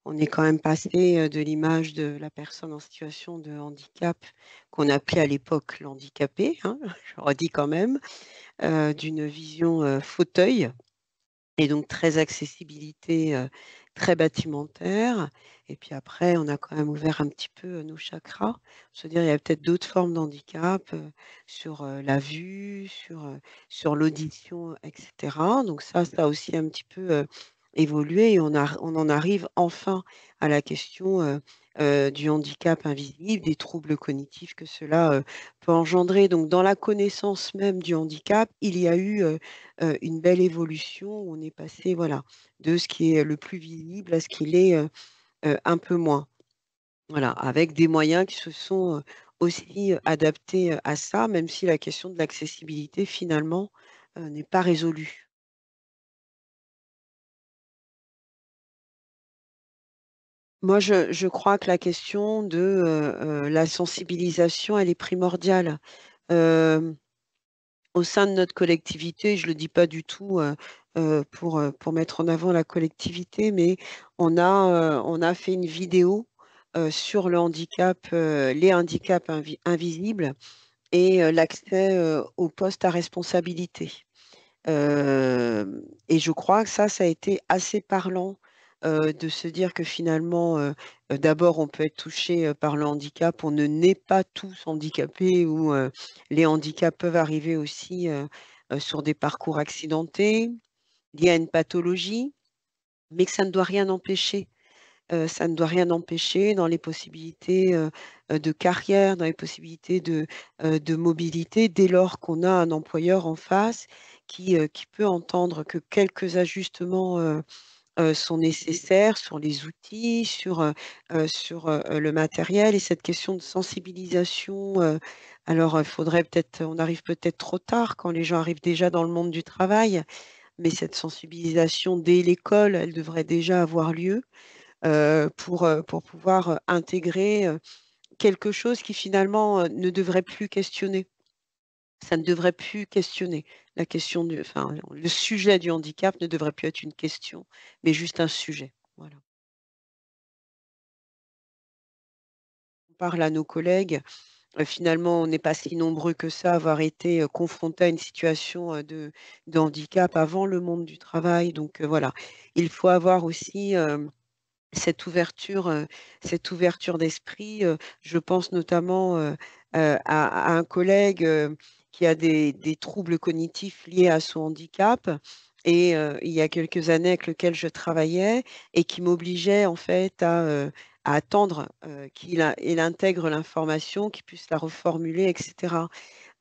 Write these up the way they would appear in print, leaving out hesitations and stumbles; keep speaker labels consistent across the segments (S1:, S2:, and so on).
S1: On est quand même passé, de l'image de la personne en situation de handicap, qu'on appelait à l'époque l'handicapé, hein, je redis quand même, d'une vision, fauteuil et donc très accessibilité, très bâtimentaire et puis après on a quand même ouvert un petit peu, nos chakras. Se dire il y a peut-être d'autres formes d'handicap, sur, la vue, sur l'audition et cetera. Donc ça a aussi un petit peu, évolué et on en arrive enfin à la question, du handicap invisible, des troubles cognitifs que cela, peut engendrer. Donc dans la connaissance même du handicap, il y a eu, une belle évolution où on est passé, voilà, de ce qui est le plus visible à ce qui l'est, un peu moins. Voilà, avec des moyens qui se sont, aussi, adaptés, à ça, même si la question de l'accessibilité finalement, n'est pas résolue. Moi, je crois que la question de, la sensibilisation, elle est primordiale. Hem Au sein de notre collectivité, je le dis pas du tout, pour mettre en avant la collectivité, mais on a fait une vidéo, sur le handicap, les handicaps invisibles et l'accès, aux postes à responsabilité. Et je crois que ça a été assez parlant, de se dire que finalement, d'abord on peut être touché, par le handicap, on ne naît pas tous handicapés ou, les handicaps peuvent arriver aussi, sur des parcours accidentés, liés à une pathologie, mais que ça ne doit rien empêcher dans les possibilités, de carrière, dans les possibilités de mobilité, dès lors qu'on a un employeur en face qui peut entendre que quelques ajustements, sont nécessaires sur les outils, sur, le matériel et cette question de sensibilisation, alors, faudrait peut-être on arrive peut-être trop tard quand les gens arrivent déjà dans le monde du travail, mais cette sensibilisation dès l'école, elle devrait déjà avoir lieu. Pour pouvoir, intégrer, quelque chose qui finalement, ne devrait plus questionner. Ça ne devrait plus questionner. La question du enfin, le sujet du handicap ne devrait plus être une question, mais juste un sujet. Voilà. On parle à nos collègues, finalement, on n'est pas si nombreux que ça à avoir été, confrontés à une situation, de handicap avant le monde du travail, donc voilà. Il faut avoir aussi, cette ouverture d'esprit, je pense notamment, à un collègue, qui a des troubles cognitifs liés à son handicap et il y a quelques années avec lequel je travaillais et qui m'obligeait en fait à attendre, il intègre l'information, qu'il puisse la reformuler et cetera.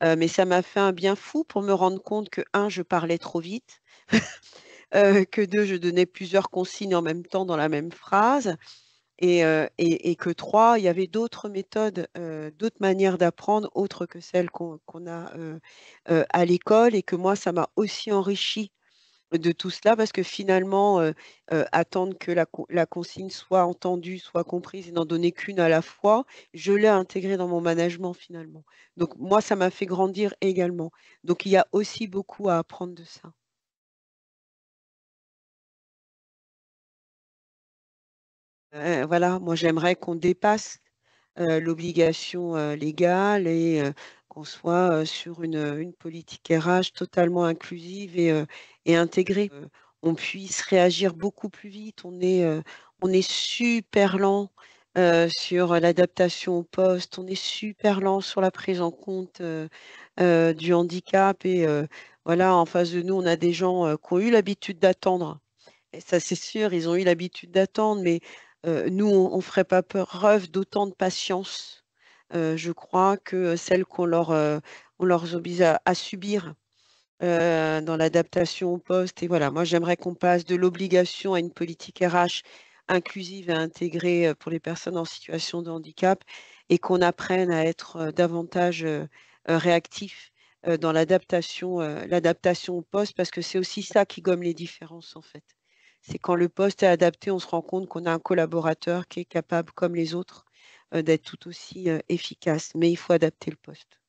S1: Mais ça m'a fait un bien fou pour me rendre compte que un, je parlais trop vite, que 2, je donnais plusieurs consignes en même temps dans la même phrase et que 3, il y avait d'autres méthodes, d'autres manières d'apprendre autres que celles qu'on a, à l'école et que moi, ça m'a aussi enrichi de tout cela parce que finalement, attendre que la consigne soit entendue, soit comprise et n'en donner qu'une à la fois, je l'ai intégré dans mon management finalement. Donc moi, ça m'a fait grandir également. Donc il y a aussi beaucoup à apprendre de ça. Voilà, moi j'aimerais qu'on dépasse l'obligation, légale et qu'on soit, sur une politique RH totalement inclusive et intégrée. On puisse réagir beaucoup plus vite. On est super lent, sur l'adaptation au poste. On est super lent sur la prise en compte, du handicap et voilà, en face de nous, on a des gens, qui ont eu l'habitude d'attendre et ça, c'est sûr, ils ont eu l'habitude d'attendre, mais nous, on ferait pas preuve d'autant de patience, je crois, que celle on leur oblige à subir, dans l'adaptation au poste et voilà. Moi, j'aimerais qu'on passe de l'obligation à une politique RH inclusive et intégrée, pour les personnes en situation de handicap et qu'on apprenne à être, davantage, réactif, dans l'adaptation au poste parce que c'est aussi ça qui gomme les différences, en fait. C'est quand le poste est adapté, on se rend compte qu'on a un collaborateur qui est capable, comme les autres, d'être tout aussi, efficace, mais il faut adapter le poste.